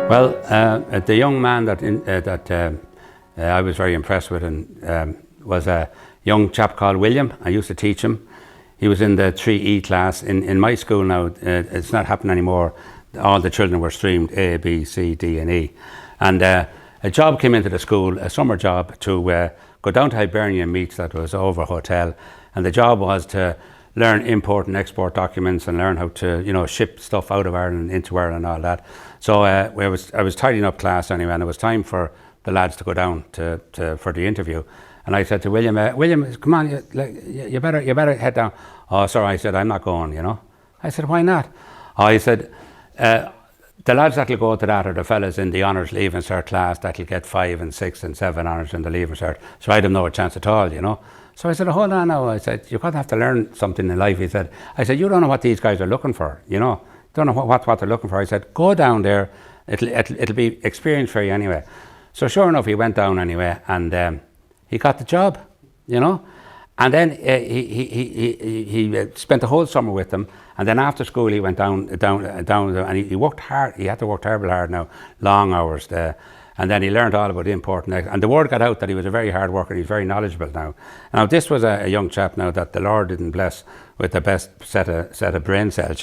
Well, the young man that I was very impressed with was a young chap called William. I used to teach him. He was in the 3E class. In my school now, it's not happening anymore. All the children were streamed A, B, C, D and E. And a job came into the school, a summer job, to go down to Hibernian Meats that was over a hotel. And the job was to learn import and export documents and learn how to, ship stuff out of Ireland into Ireland and all that. So I was tidying up class anyway, and it was time for the lads to go down for the interview. And I said to William, William, come on, you better head down. Oh, sorry, I said, I'm not going, I said, why not? Oh, he said, the lads that'll go to that are the fellas in the honours leaving cert class that'll get 5 and 6 and 7 honours in the leaving cert. So I had no chance at all, So I said, hold on now. I said, you're going to have to learn something in life. I said, you don't know what these guys are looking for, Don't know what they're looking for. I said, go down there. It'll be experience for you anyway. So sure enough, he went down anyway, and he got the job, And then he spent the whole summer with them. And then after school, he went down, and he worked hard. He had to work terribly hard now, long hours there. And then he learned all about import and the word got out that he was a very hard worker. He's very knowledgeable now. Now this was a young chap now that the Lord didn't bless with the best set of brain cells,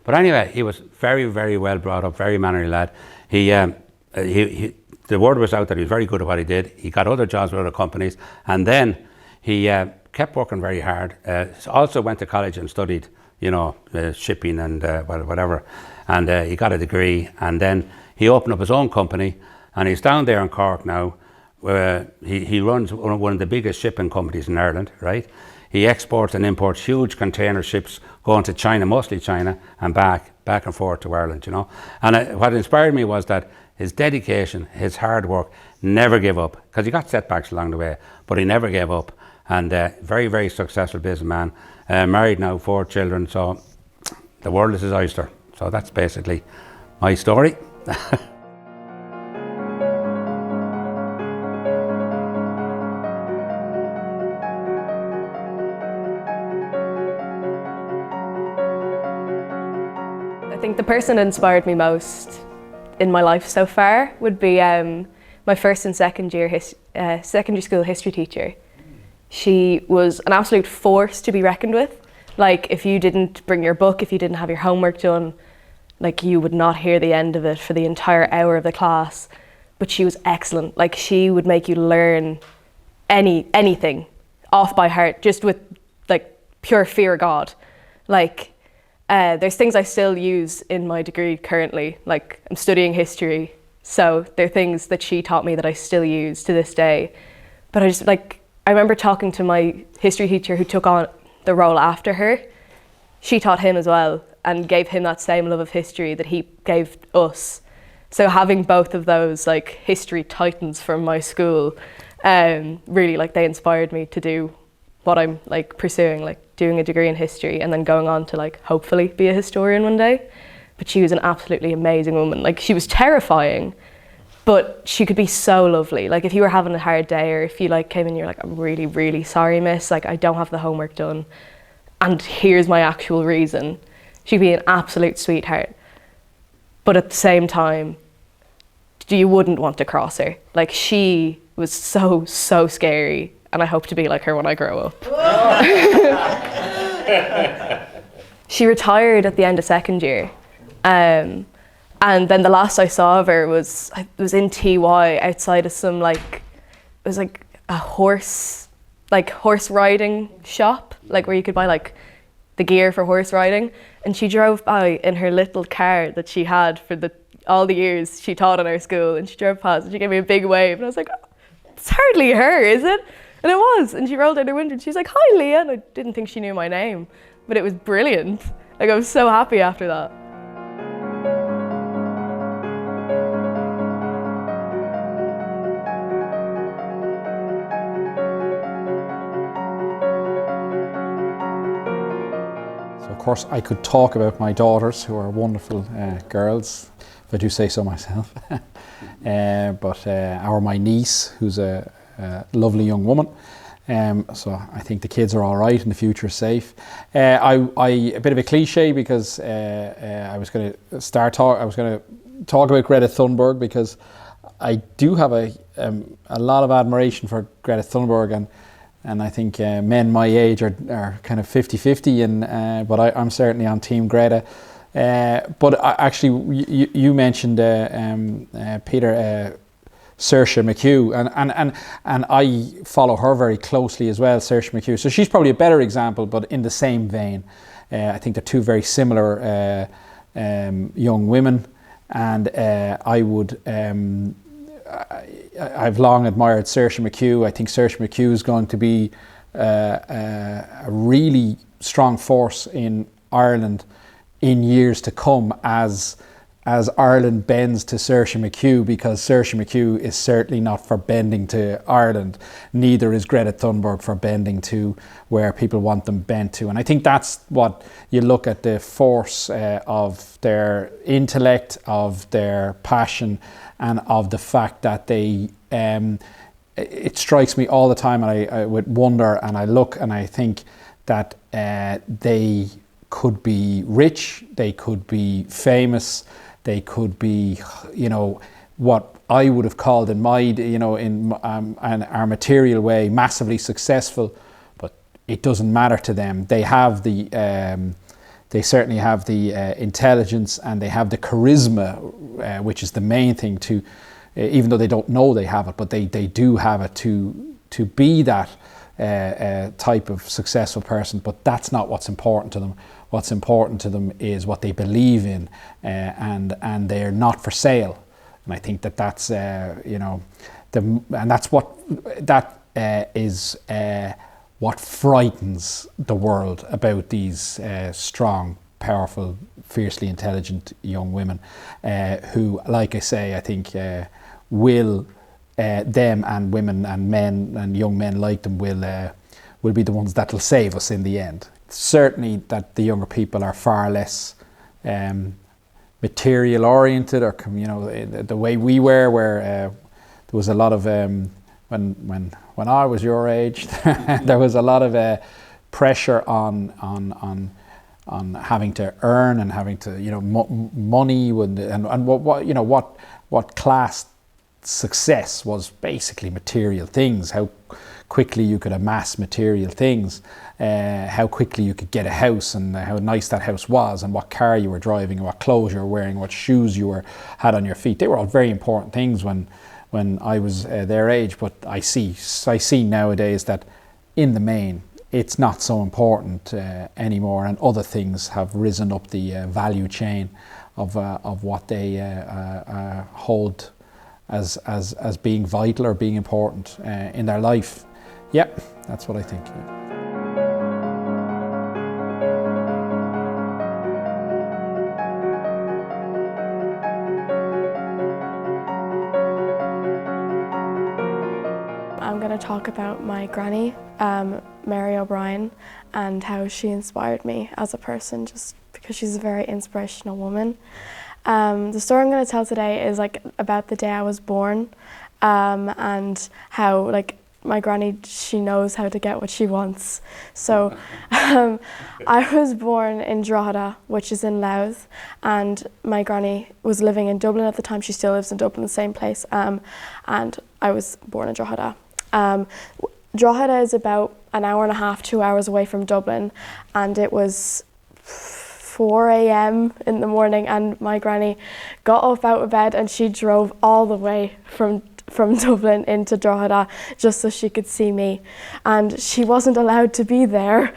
But anyway, he was very, very well brought up, very mannerly lad. The word was out that he was very good at what he did. He got other jobs with other companies, and then he kept working very hard. Also went to college and studied, shipping and whatever. And he got a degree, and then he opened up his own company, and he's down there in Cork now, where he runs one of the biggest shipping companies in Ireland, right? He exports and imports huge container ships going to China, mostly China, and back and forth to Ireland, And what inspired me was that his dedication, his hard work, never gave up, because he got setbacks along the way, but he never gave up. And very, very successful businessman, married now, 4 children, so the world is his oyster. So that's basically my story. I think the person that inspired me most in my life so far would be my first and secondary school history teacher. She was an absolute force to be reckoned with. Like, if you didn't bring your book, if you didn't have your homework done, like, you would not hear the end of it for the entire hour of the class. But she was excellent. Like, she would make you learn anything off by heart, just with like pure fear of God. Like, there's things I still use in my degree currently. Like, I'm studying history, so there are things that she taught me that I still use to this day. But I remember talking to my history teacher who took on the role after her. She taught him as well and gave him that same love of history that he gave us. So having both of those like history titans from my school, really, like, they inspired me to do what I'm like pursuing, like doing a degree in history and then going on to like hopefully be a historian one day. But she was an absolutely amazing woman. Like, she was terrifying, but she could be so lovely. Like, if you were having a hard day, or if you like came in and you're like, I'm really, really sorry, miss, like, I don't have the homework done, and here's my actual reason. She'd be an absolute sweetheart. But at the same time, you wouldn't want to cross her. Like, she was so, so scary, and I hope to be like her when I grow up. She retired at the end of second year. And then the last I saw of her was in TY outside of some it was like a horse riding shop, like where you could buy like the gear for horse riding. And she drove by in her little car that she had for all the years she taught in our school, and she drove past and she gave me a big wave, and I was like, oh, it's hardly her, is it? And it was. And she rolled down her window and she's like, hi, Leah. And I didn't think she knew my name, but it was brilliant. Like, I was so happy after that. Of course, I could talk about my daughters, who are wonderful girls, if I do say so myself. But my niece, who's a lovely young woman, So I think the kids are all right and the future is safe. A bit of a cliche, because I was going to talk about Greta Thunberg, because I do have a lot of admiration for Greta Thunberg, and I think men my age are kind of 50-50, but I'm certainly on Team Greta. But actually, you mentioned Peter, Saoirse McHugh, and I follow her very closely as well, Saoirse McHugh. So she's probably a better example, but in the same vein. I think they're two very similar young women, and I've long admired Saoirse McHugh. I think Saoirse McHugh is going to be a really strong force in Ireland in years to come, as Ireland bends to Saoirse McHugh, because Saoirse McHugh is certainly not for bending to Ireland. Neither is Greta Thunberg for bending to where people want them bent to. And I think that's what you look at, the force of their intellect, of their passion, and of the fact that they, it strikes me all the time, and I would wonder, and I look and I think that they could be rich, they could be famous, they could be, what I would have called in my, in our material way, massively successful, but it doesn't matter to them. They have they certainly have the intelligence, and they have the charisma, which is the main thing to, even though they don't know they have it, but they do have it to be that type of successful person. But that's not what's important to them. What's important to them is what they believe in, and they're not for sale. And I think that's and that's what frightens the world about these strong, powerful, fiercely intelligent young women, who, like I say, I think will them and women and men and young men like them will be the ones that will save us in the end. Certainly that the younger people are far less material oriented, or the way we were, where there was a lot of when I was your age, there was a lot of pressure on having to earn and having to money, and what class success was basically material things, how quickly you could amass material things, how quickly you could get a house, and how nice that house was, and what car you were driving, and what clothes you were wearing, what shoes you had on your feet. They were all very important things when I was their age, but I see nowadays that in the main it's not so important anymore, and other things have risen up the value chain of what they hold as being vital or being important in their life. Yep, that's what I think. I'm going to talk about my granny, Mary O'Brien, and how she inspired me as a person, just because she's a very inspirational woman. The story I'm going to tell today is about the day I was born, and how my granny, she knows how to get what she wants. So I was born in Drogheda, which is in Louth, and my granny was living in Dublin at the time. She still lives in Dublin, the same place, and I was born in Drogheda. Drogheda is about an hour and a half, 2 hours away from Dublin, and it was 4 a.m. in the morning, and my granny got up out of bed and she drove all the way from Dublin into Drogheda just so she could see me. And she wasn't allowed to be there.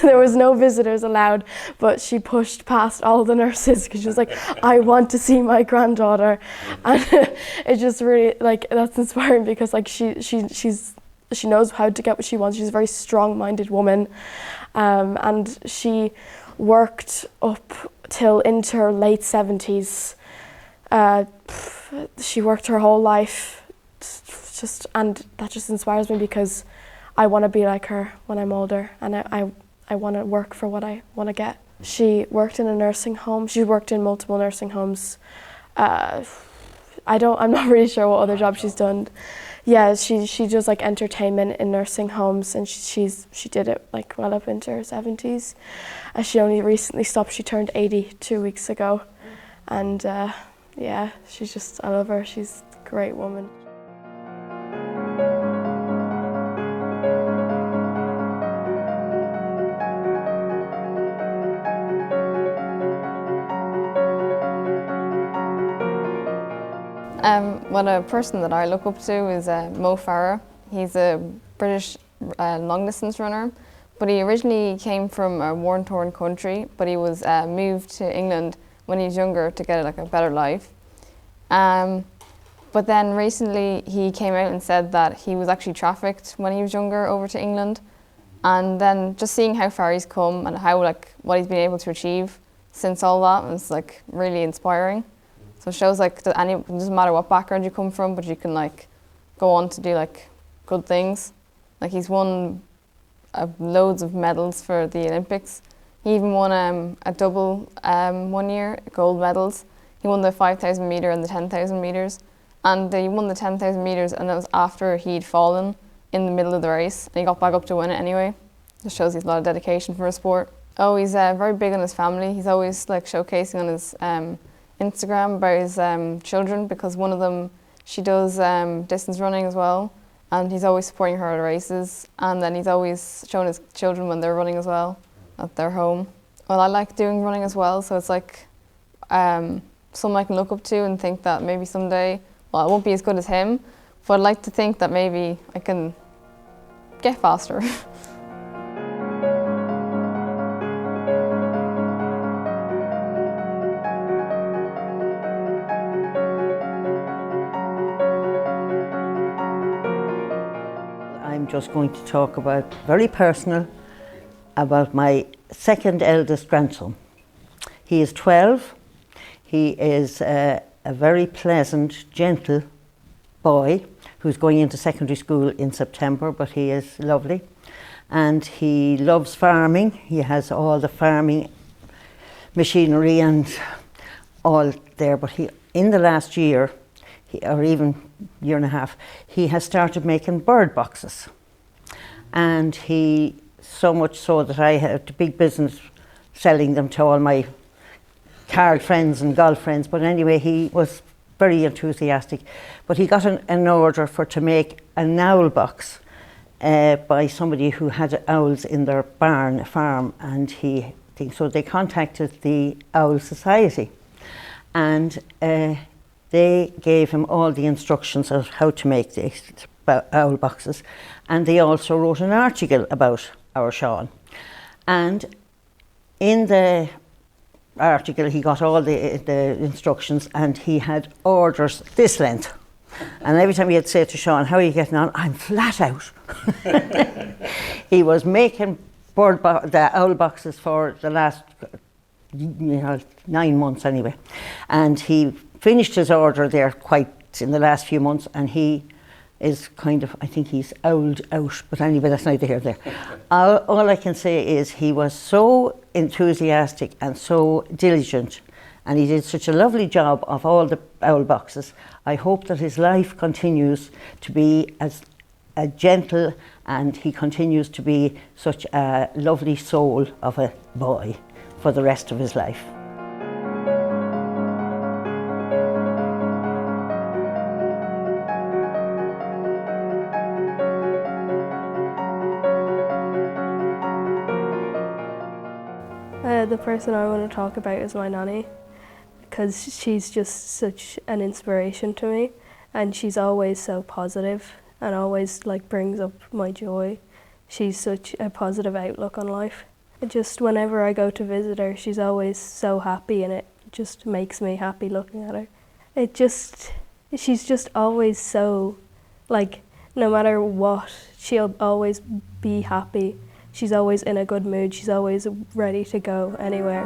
There was no visitors allowed, but she pushed past all the nurses because she was like, I want to see my granddaughter. And it just really, that's inspiring, because she knows how to get what she wants. She's a very strong-minded woman, and she worked up till into her late 70s. She worked her whole life, and that just inspires me, because I want to be like her when I'm older, and I want to work for what I want to get. She worked in a nursing home. She worked in multiple nursing homes. I'm not really sure what other job she's done. Yeah, she does like entertainment in nursing homes, and she did it like well up into her 70s. And she only recently stopped. She turned 80 2 weeks ago, and yeah, I love her. She's a great woman. Well, a person that I look up to is Mo Farah. He's a British long distance runner, but he originally came from a war-torn country, but he was moved to England when he was younger to get like a better life. But then recently he came out and said that he was actually trafficked when he was younger over to England, and then just seeing how far he's come and how like what he's been able to achieve since all that was like really inspiring. So it shows like that it doesn't matter what background you come from, but you can like go on to do like good things. Like he's won loads of medals for the Olympics. He even won a double 1 year, gold medals. He won the 5,000 metre and the 10,000 metres. And he won the 10,000 metres, and that was after he'd fallen in the middle of the race, and he got back up to win it anyway. Just shows he's a lot of dedication for a sport. Oh, he's very big on his family. He's always like showcasing on his Instagram about his children, because one of them, she does distance running as well, and he's always supporting her at races, and then he's always showing his children when they're running as well at their home. Well, I like doing running as well, so it's like someone I can look up to and think that maybe someday, well, I won't be as good as him, but I'd like to think that maybe I can get faster. I'm just going to talk about, very personal, about my second eldest grandson. He is 12. He is a very pleasant, gentle boy who's going into secondary school in September, but he is lovely. And he loves farming. He has all the farming machinery and all there, but in the last year, or even year and a half, he has started making bird boxes. And he, so much so that I had a big business selling them to all my card friends and golf friends. But anyway, he was very enthusiastic. But he got an order to make an owl box by somebody who had owls in their barn, farm, and so they contacted the Owl Society, and they gave him all the instructions of how to make these owl boxes, and they also wrote an article about our Sean. And in the article he got all the instructions, and he had orders this length. And every time he'd say to Sean, "How are you getting on?" "I'm flat out." He was making the owl boxes for the last 9 months anyway, and he finished his order there quite in the last few months, and he is kind of, I think he's owled out, but anyway, that's neither here nor there. All I can say is he was so enthusiastic and so diligent, and he did such a lovely job of all the owl boxes. I hope that his life continues to be as gentle, and he continues to be such a lovely soul of a boy for the rest of his life. The person I want to talk about is my nanny, because she's just such an inspiration to me, and she's always so positive and always like brings up my joy. She's such a positive outlook on life. Just whenever I go to visit her, she's always so happy, and it just makes me happy looking at her. She's just always so, like, no matter what, she'll always be happy. She's always in a good mood. She's always ready to go anywhere.